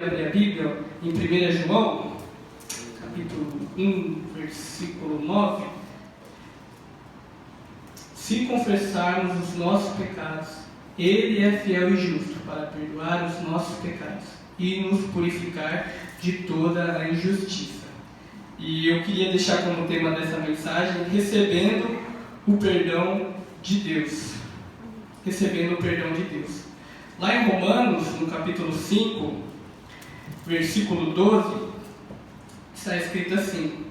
Abrir a Bíblia em 1 João, capítulo 1, versículo 9. Se confessarmos os nossos pecados, Ele é fiel e justo para perdoar os nossos pecados e nos purificar de toda a injustiça. E eu queria deixar como tema dessa mensagem, recebendo o perdão de Deus. Recebendo o perdão de Deus. Lá em Romanos, no capítulo 5, versículo 12, está escrito assim: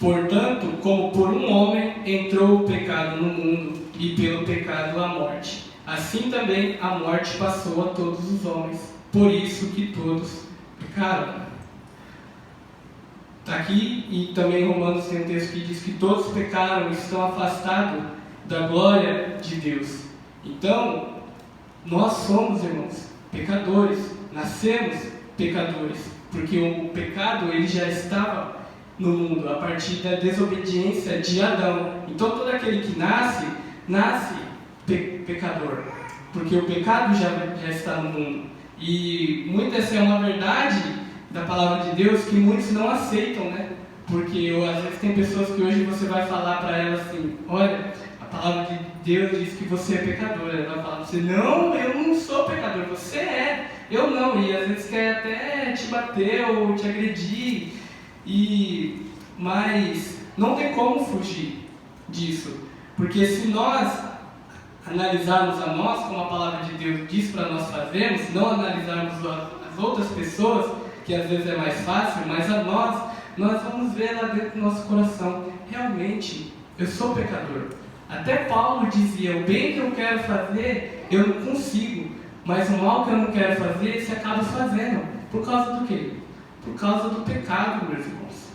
portanto, como por um homem entrou o pecado no mundo, e pelo pecado a morte, assim também a morte passou a todos os homens, por isso que todos pecaram. Está aqui, e também em Romanos tem um texto que diz que todos pecaram e estão afastados da glória de Deus. Então, nós somos, irmãos, pecadores, nascemos pecadores, porque o pecado ele já estava no mundo a partir da desobediência de Adão. Então todo aquele que nasce pecador, porque o pecado já está no mundo. E essa é uma verdade da palavra de Deus que muitos não aceitam, né? Porque às vezes tem pessoas que hoje você vai falar para elas assim: olha, a palavra de Deus diz que você é pecador. Ela vai falar para você: não, eu não sou pecador, você é, eu não. E às vezes quer até te bater ou te agredir. Mas não tem como fugir disso. Porque se nós analisarmos a nós, como a palavra de Deus diz para nós fazermos, não analisarmos as outras pessoas, que às vezes é mais fácil, mas a nós vamos ver lá dentro do nosso coração: realmente, eu sou pecador. Até Paulo dizia: o bem que eu quero fazer, eu não consigo, mas o mal que eu não quero fazer, você acaba fazendo. Por causa do quê? Por causa do pecado, meus irmãos.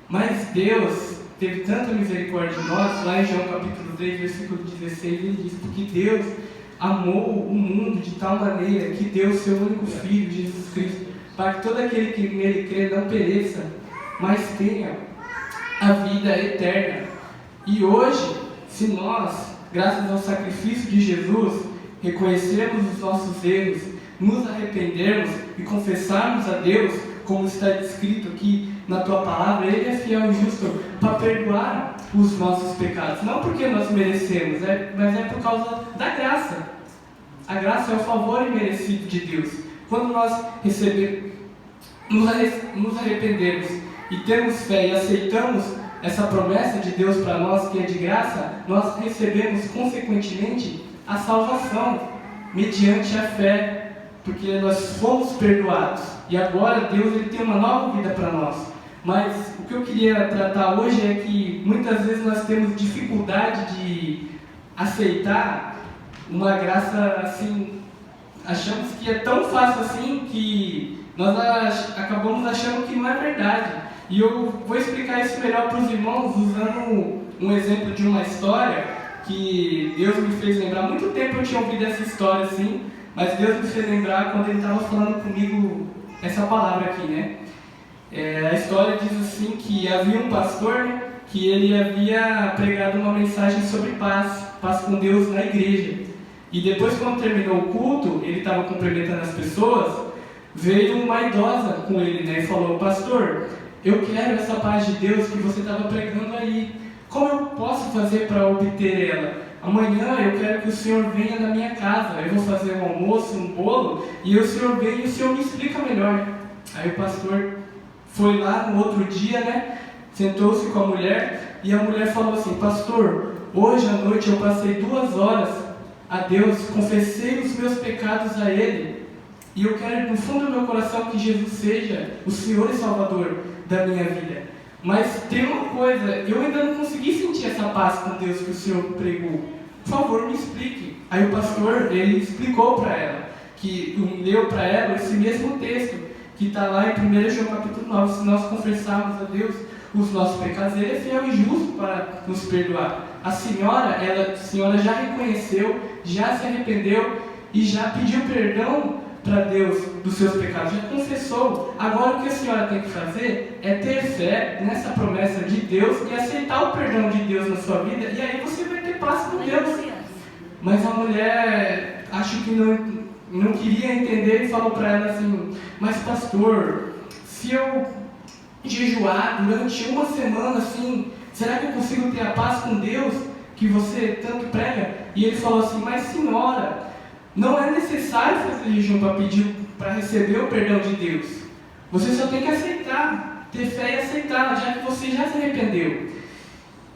Mas Deus teve tanta misericórdia de nós. Lá em João capítulo 3, versículo 16, ele diz: porque Deus amou o mundo de tal maneira que deu o seu único Filho, Jesus Cristo, para que todo aquele que nele crê não pereça, mas tenha a vida eterna. E hoje, se nós, graças ao sacrifício de Jesus, reconhecermos os nossos erros, nos arrependermos e confessarmos a Deus, como está descrito aqui na tua palavra, Ele é fiel e justo para perdoar os nossos pecados. Não porque nós merecemos, mas é por causa da graça. A graça é o favor imerecido de Deus. Quando nós nos arrependemos e temos fé e aceitamos essa promessa de Deus para nós, que é de graça, nós recebemos consequentemente a salvação mediante a fé, porque nós fomos perdoados e agora Deus ele tem uma nova vida para nós. Mas o que eu queria tratar hoje é que muitas vezes nós temos dificuldade de aceitar uma graça assim. Achamos que é tão fácil assim que nós acabamos achando que não é verdade. E eu vou explicar isso melhor para os irmãos usando um exemplo de uma história que Deus me fez lembrar. Há muito tempo eu tinha ouvido essa história assim, mas Deus me fez lembrar quando Ele estava falando comigo essa palavra aqui, né? A história diz assim que havia um pastor, né, que ele havia pregado uma mensagem sobre paz com Deus na igreja. E depois, quando terminou o culto, ele estava cumprimentando as pessoas, veio uma idosa com ele, né, e falou: pastor, eu quero essa paz de Deus que você estava pregando aí. Como eu posso fazer para obter ela? Amanhã eu quero que o senhor venha na minha casa. Eu vou fazer um almoço, um bolo, e o senhor vem e o senhor me explica melhor. Aí o pastor foi lá no outro dia, né? Sentou-se com a mulher, e a mulher falou assim: pastor, hoje à noite eu passei 2 horas a Deus, confessei os meus pecados a Ele, e eu quero no fundo do meu coração que Jesus seja o Senhor e Salvador da minha vida. Mas tem uma coisa, eu ainda não consegui sentir essa paz com Deus que o Senhor pregou. Por favor, me explique. Aí o pastor, ele explicou para ela, leu para ela esse mesmo texto, que está lá em 1 João capítulo 9. Se nós confessarmos a Deus os nossos pecados, Ele é fiel e justo para nos perdoar. A senhora já reconheceu, já se arrependeu e já pediu perdão para Deus dos seus pecados, já confessou. Agora o que a senhora tem que fazer é ter fé nessa promessa de Deus e aceitar o perdão de Deus na sua vida, e aí você vai ter paz com Deus. Mas a mulher, acho que não queria entender e falou para ela assim: mas pastor, se eu jejuar durante uma semana, assim, será que eu consigo ter a paz com Deus que você tanto prega? E ele falou assim: mas senhora, não é necessário fazer jejum para pedir, para receber o perdão de Deus. Você só tem que aceitar, ter fé e aceitar, já que você já se arrependeu.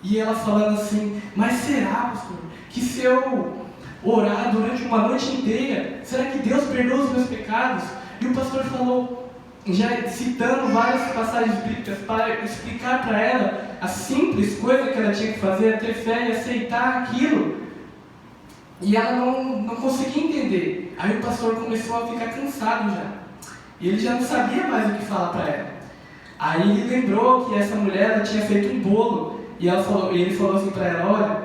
E ela falando assim: mas será, pastor, que se eu orar durante uma noite inteira, será que Deus perdoa os meus pecados? E o pastor falou, já citando várias passagens bíblicas para explicar para ela a simples coisa que ela tinha que fazer, ter fé e aceitar aquilo. E ela não conseguia entender. Aí o pastor começou a ficar cansado já. E ele já não sabia mais o que falar para ela. Aí ele lembrou que essa mulher ela tinha feito um bolo. E ele falou assim para ela: olha,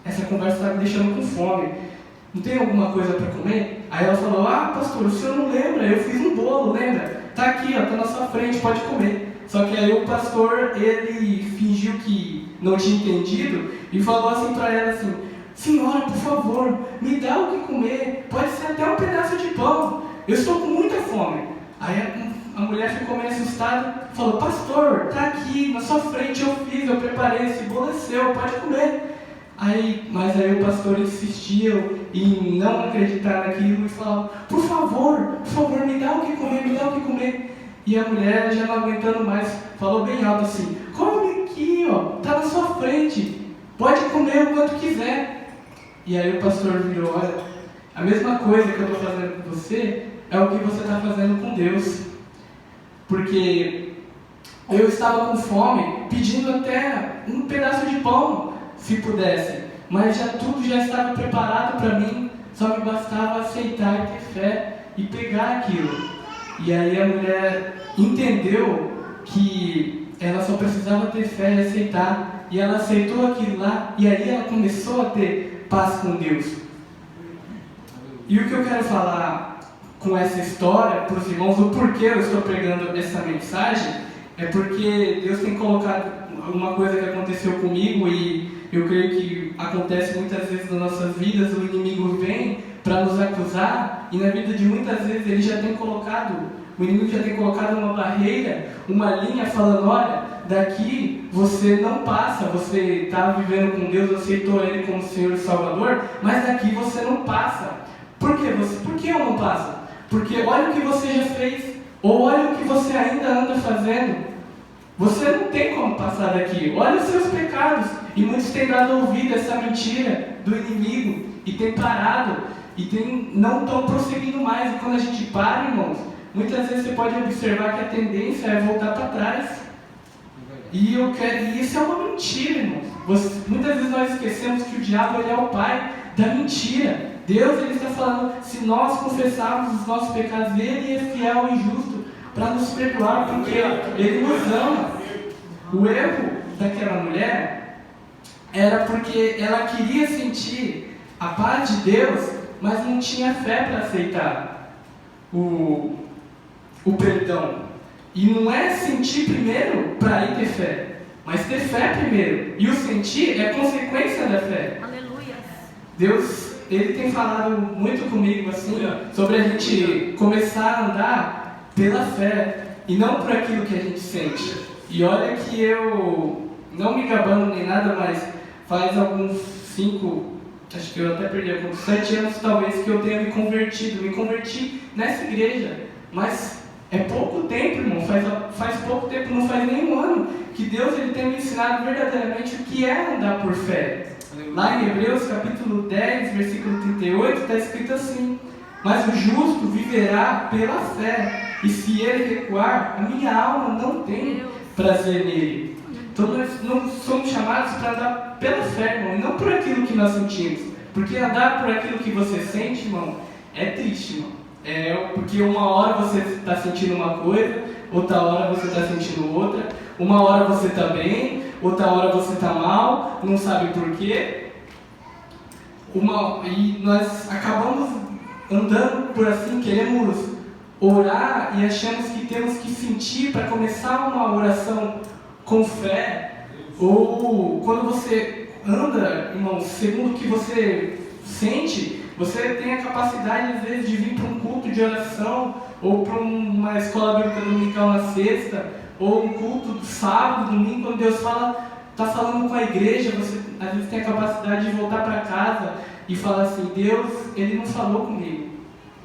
essa conversa está me deixando com fome. Não tem alguma coisa para comer? Aí ela falou: ah, pastor, o senhor não lembra? Eu fiz um bolo, lembra? Está aqui, está na sua frente, pode comer. Só que aí o pastor, ele fingiu que não tinha entendido e falou assim para ela assim: senhora, por favor, me dá o que comer, pode ser até um pedaço de pão, eu estou com muita fome. Aí a mulher ficou meio assustada, falou: pastor, está aqui na sua frente, eu preparei, esse bolo é seu, pode comer. Mas aí o pastor insistia em não acreditar naquilo e falava: por favor, me dá o que comer, me dá o que comer. E a mulher, já não aguentando mais, falou bem alto assim: come aqui, ó, está na sua frente, pode comer o quanto quiser. E aí o pastor virou: olha, a mesma coisa que eu estou fazendo com você é o que você está fazendo com Deus. Porque eu estava com fome, pedindo até um pedaço de pão, se pudesse, mas tudo já estava preparado para mim, só me bastava aceitar e ter fé e pegar aquilo. E aí a mulher entendeu que ela só precisava ter fé e aceitar, e ela aceitou aquilo lá, e aí ela começou a ter paz com Deus. E o que eu quero falar com essa história para os irmãos, o porquê eu estou pregando essa mensagem, é porque Deus tem colocado uma coisa que aconteceu comigo, e eu creio que acontece muitas vezes nas nossas vidas. O inimigo vem para nos acusar, e na vida de muitas vezes o inimigo já tem colocado uma barreira, uma linha falando: olha, daqui você não passa, você está vivendo com Deus, aceitou Ele como Senhor e Salvador, mas daqui você não passa. Por quê? Por que eu não passo? Porque olha o que você já fez, ou olha o que você ainda anda fazendo. Você não tem como passar daqui. Olha os seus pecados. E muitos têm dado ouvido a essa mentira do inimigo e têm parado e não estão prosseguindo mais. E quando a gente para, irmãos, muitas vezes você pode observar que a tendência é voltar para trás. E isso é uma mentira, irmãos. Muitas vezes nós esquecemos que o diabo, ele é o pai da mentira. Deus, ele está falando: se nós confessarmos os nossos pecados, Ele é fiel e justo para nos perdoar, porque Ele nos ama. O erro daquela mulher era porque ela queria sentir a paz de Deus, mas não tinha fé para aceitar o perdão. E não é sentir primeiro para ir ter fé, mas ter fé primeiro. E o sentir é consequência da fé. Aleluia. Deus, Ele tem falado muito comigo assim, sobre a gente começar a andar pela fé e não por aquilo que a gente sente. E olha que eu, não me gabando nem nada, mas faz alguns 7 anos talvez que eu tenha me convertido. Me converti nessa igreja, mas é pouco tempo, irmão, faz pouco tempo, não faz nem um ano, que Deus, ele tem me ensinado verdadeiramente o que é andar por fé. Lá em Hebreus capítulo 10, versículo 38, está escrito assim: mas o justo viverá pela fé, e se ele recuar, a minha alma não tem prazer nele. Então nós não somos chamados para andar pela fé, irmão, e não por aquilo que nós sentimos. Porque andar por aquilo que você sente, irmão, é triste, irmão. Porque uma hora você está sentindo uma coisa, outra hora você está sentindo outra, uma hora você está bem, outra hora você está mal, não sabe por quê. E nós acabamos andando por assim, queremos orar e achamos que temos que sentir para começar uma oração com fé. Ou quando você anda, irmão, segundo o que você sente, Você tem a capacidade, às vezes, de vir para um culto de oração, ou para uma escola bíblica dominical na sexta, ou um culto do sábado, domingo, quando Deus está falando com a igreja, você às vezes tem a capacidade de voltar para casa e falar assim: Deus, Ele não falou comigo.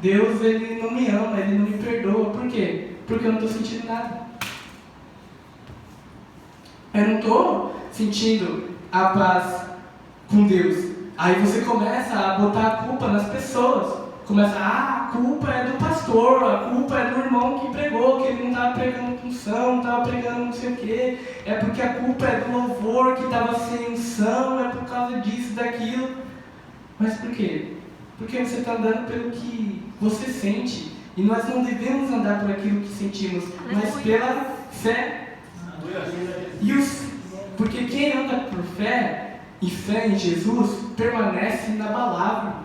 Deus, Ele não me ama, Ele não me perdoa. Por quê? Porque eu não estou sentindo nada. Eu não estou sentindo a paz com Deus. Aí você começa a botar a culpa nas pessoas. Começa, a culpa é do pastor, a culpa é do irmão que pregou, que ele não estava pregando unção, não estava pregando não sei o quê. É porque a culpa é do louvor que estava sem unção, é por causa disso, daquilo. Mas por quê? Porque você está andando pelo que você sente. E nós não devemos andar por aquilo que sentimos, mas pela fé. Porque quem anda por fé e fé em Jesus permanece inabalável.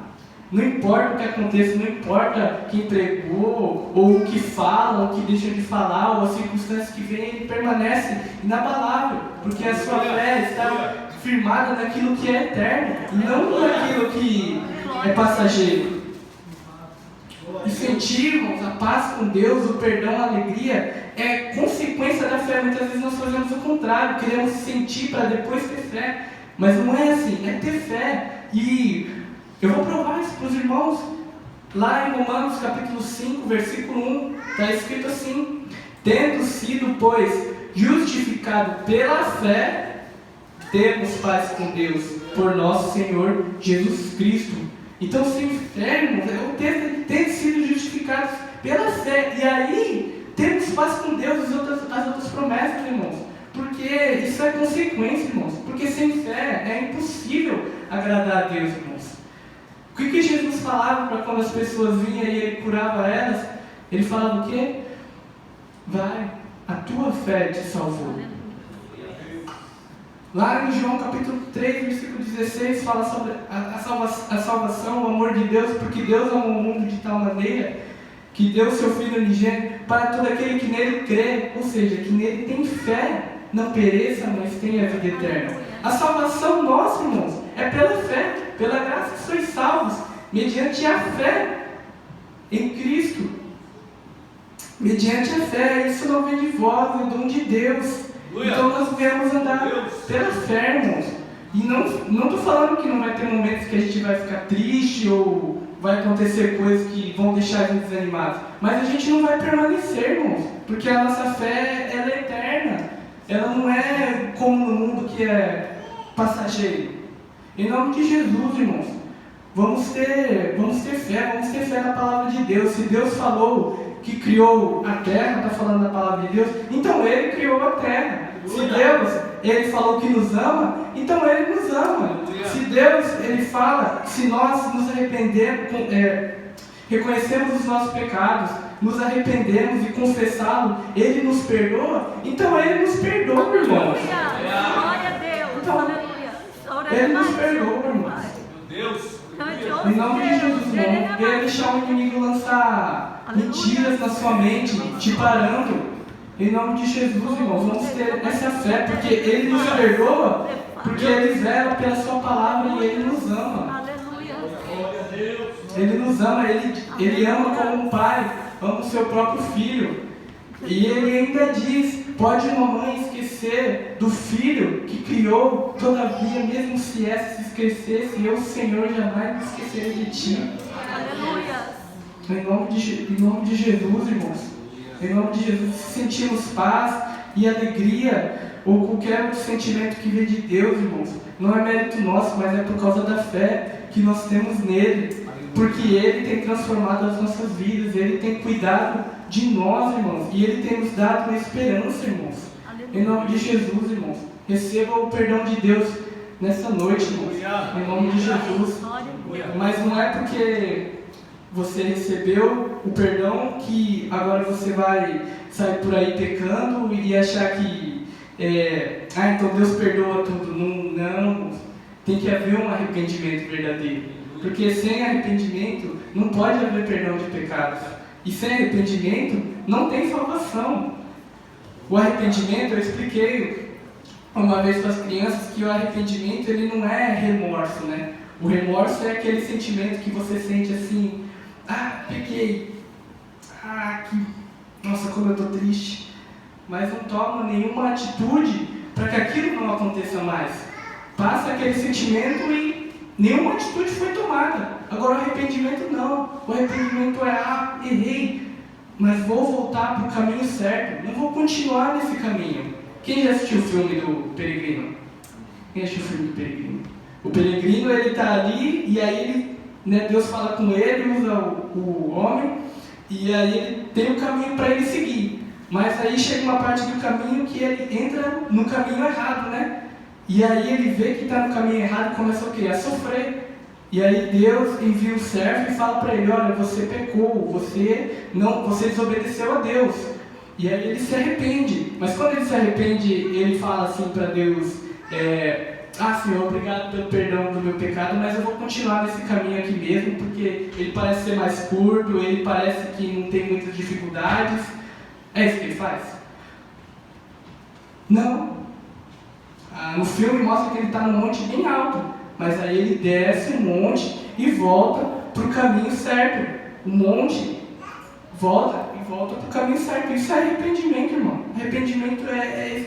Não importa o que aconteça, não importa quem pregou, ou o que fala, ou o que deixa de falar, ou as circunstâncias que vêm, ele permanece inabalável, porque a sua fé está firmada naquilo que é eterno, e não naquilo que é passageiro. E sentirmos a paz com Deus, o perdão, a alegria, é consequência da fé. Muitas vezes nós fazemos o contrário, queremos sentir para depois ter fé, mas não é assim, é ter fé. E eu vou provar isso para os irmãos. Lá em Romanos capítulo 5, versículo 1, está escrito assim: tendo sido, pois, justificado pela fé, temos paz com Deus, por nosso Senhor Jesus Cristo. Então, se o inferno, o texto de ter sido justificados pela fé, e aí temos paz com Deus, as outras promessas, irmãos. Porque isso é consequência, irmãos. Porque sem fé é impossível agradar a Deus, irmãos. O que Jesus falava para quando as pessoas vinham e Ele curava elas? Ele falava o quê? Vai, a tua fé te salvou. Lá em João capítulo 3, versículo 16, fala sobre a salvação, o amor de Deus, porque Deus amou o mundo de tal maneira que deu o seu Filho unigênito para todo aquele que nele crê, ou seja, que nele tem fé, não pereça, mas tenha vida eterna. A salvação nossa, irmãos, é pela fé, pela graça que sois salvos, mediante a fé em Cristo. Mediante a fé, isso não vem de vós, é o dom de Deus. Então nós devemos andar pela fé, irmãos. E não estou falando que não vai ter momentos que a gente vai ficar triste ou vai acontecer coisas que vão deixar a gente desanimado. Mas a gente não vai permanecer, irmãos. Porque a nossa fé, ela é eterna. Ela não é como no mundo que é passageiro. Em nome de Jesus, irmãos, vamos ter fé na palavra de Deus. Se Deus falou que criou a terra, está falando da palavra de Deus, então Ele criou a terra. Se Deus, Ele falou que nos ama, então Ele nos ama. Se Deus, Ele fala, se nós nos arrependemos, reconhecemos os nossos pecados, nos arrependemos e confessá-lo, Ele nos perdoa, então Ele nos perdoa, irmãos. Glória a Deus. Então, Ele nos perdoa, irmãos. Deus. Em nome de Jesus, irmão, venha deixar o inimigo lançar mentiras na sua mente, te parando. Em nome de Jesus, irmãos, vamos ter essa fé, porque Ele nos perdoa, porque Ele vela pela sua palavra e Ele nos ama. Ele nos ama, Ele ama como um pai, ama o seu próprio filho. E Ele ainda diz: pode uma mãe esquecer do filho que criou, todavia, mesmo se essa se esquecesse, eu, Senhor, jamais me esquecerei de ti. Aleluia. Em nome de Jesus, irmãos, em nome de Jesus, se sentimos paz e alegria, ou qualquer outro sentimento que vem de Deus, irmãos, não é mérito nosso, mas é por causa da fé que nós temos nele, porque Ele tem transformado as nossas vidas, Ele tem cuidado de nós, irmãos, e Ele tem nos dado uma esperança, irmãos. Em nome de Jesus, irmãos, receba o perdão de Deus nessa noite, irmãos, em nome de Jesus. Mas não é porque você recebeu o perdão que agora você vai sair por aí pecando e achar que então Deus perdoa tudo. Não, tem que haver um arrependimento verdadeiro, porque sem arrependimento não pode haver perdão de pecados, e sem arrependimento não tem salvação. O arrependimento, eu expliquei uma vez para as crianças que o arrependimento ele não é remorso, né? O remorso é aquele sentimento que você sente assim, pequei, nossa, como eu estou triste, mas não toma nenhuma atitude para que aquilo não aconteça mais. Passa aquele sentimento e nenhuma atitude foi tomada. Agora o arrependimento não. O arrependimento é, errei, mas vou voltar para o caminho certo. Não vou continuar nesse caminho. Quem já assistiu o filme do Peregrino? Quem assistiu o filme do Peregrino? O Peregrino, ele está ali e aí Deus fala com ele, usa o homem, e aí ele tem um caminho para ele seguir. Mas aí chega uma parte do caminho que ele entra no caminho errado, né? E aí ele vê que está no caminho errado e começa o quê? A sofrer. E aí Deus envia o servo e fala para ele, olha, você pecou, você desobedeceu a Deus. E aí ele se arrepende. Mas quando ele se arrepende, ele fala assim para Deus, Senhor, obrigado pelo perdão do meu pecado, mas eu vou continuar nesse caminho aqui mesmo, porque ele parece ser mais curto, ele parece que não tem muitas dificuldades. É isso que ele faz? Não. No filme mostra que ele está num monte bem alto, mas aí ele desce um monte e volta para o caminho certo. O monte volta para o caminho certo. Isso é arrependimento, irmão. Arrependimento é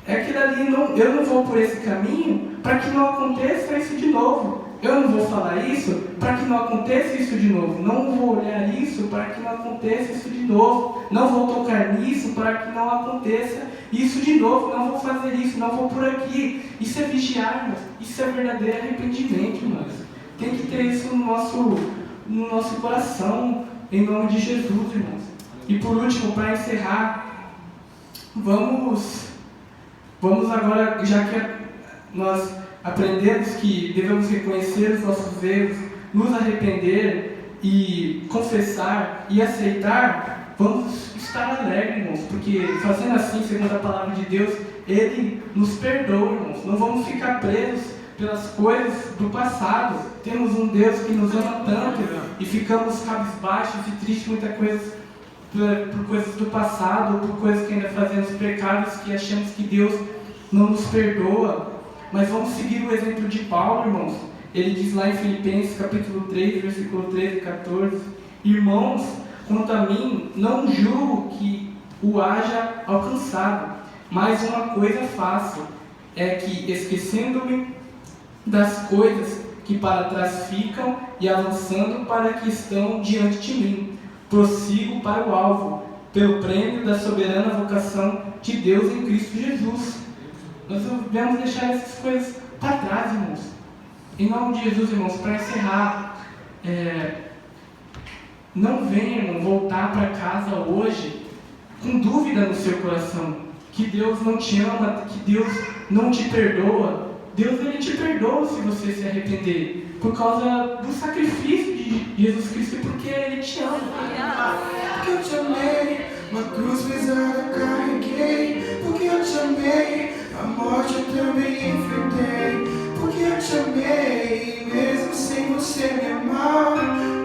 aquilo ali. Eu não vou por esse caminho para que não aconteça isso de novo. Eu não vou falar isso para que não aconteça isso de novo. Não vou olhar isso para que não aconteça isso de novo. Não vou tocar nisso para que não aconteça isso de novo. Não vou fazer isso, não vou por aqui. Isso é vigiar, irmãos. Isso é verdadeiro arrependimento, irmãos. Tem que ter isso no nosso coração, em nome de Jesus, irmãos. E por último, para encerrar, vamos agora, já que nós aprendemos que devemos reconhecer os nossos erros, nos arrepender e confessar e aceitar, vamos estar alegres, irmãos, porque fazendo assim, segundo a palavra de Deus, Ele nos perdoa, irmãos. Não vamos ficar presos pelas coisas do passado. Temos um Deus que nos ama tanto e ficamos cabisbaixos e tristes muitas coisas por coisas do passado, por coisas que ainda fazemos pecados, que achamos que Deus não nos perdoa. Mas vamos seguir o exemplo de Paulo, irmãos. Ele diz lá em Filipenses capítulo 3, versículo 13 e 14: Irmãos, quanto a mim, não julgo que o haja alcançado, mas uma coisa faço, é que, esquecendo-me das coisas que para trás ficam e avançando para que estão diante de mim, prossigo para o alvo, pelo prêmio da soberana vocação de Deus em Cristo Jesus. Nós devemos deixar essas coisas para trás, irmãos. Em nome de Jesus, irmãos, para encerrar, não venha, irmão, voltar para casa hoje com dúvida no seu coração, que Deus não te ama, que Deus não te perdoa. Deus, Ele te perdoa se você se arrepender, por causa do sacrifício de Jesus Cristo, porque Ele te ama. Porque eu te amei, uma cruz pesada eu carreguei. Porque eu te amei, a morte eu também enfrentei. Porque eu te amei, mesmo sem você me amar.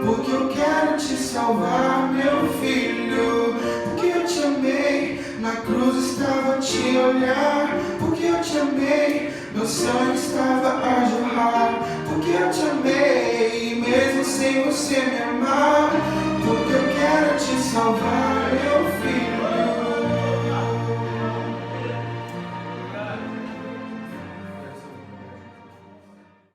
Porque eu quero te salvar, meu filho. Porque eu te amei, na cruz estava a te olhar. Porque eu te amei, meu sangue estava a jorrar. Porque eu te amei, mesmo sem você me amar. Porque eu quero te salvar.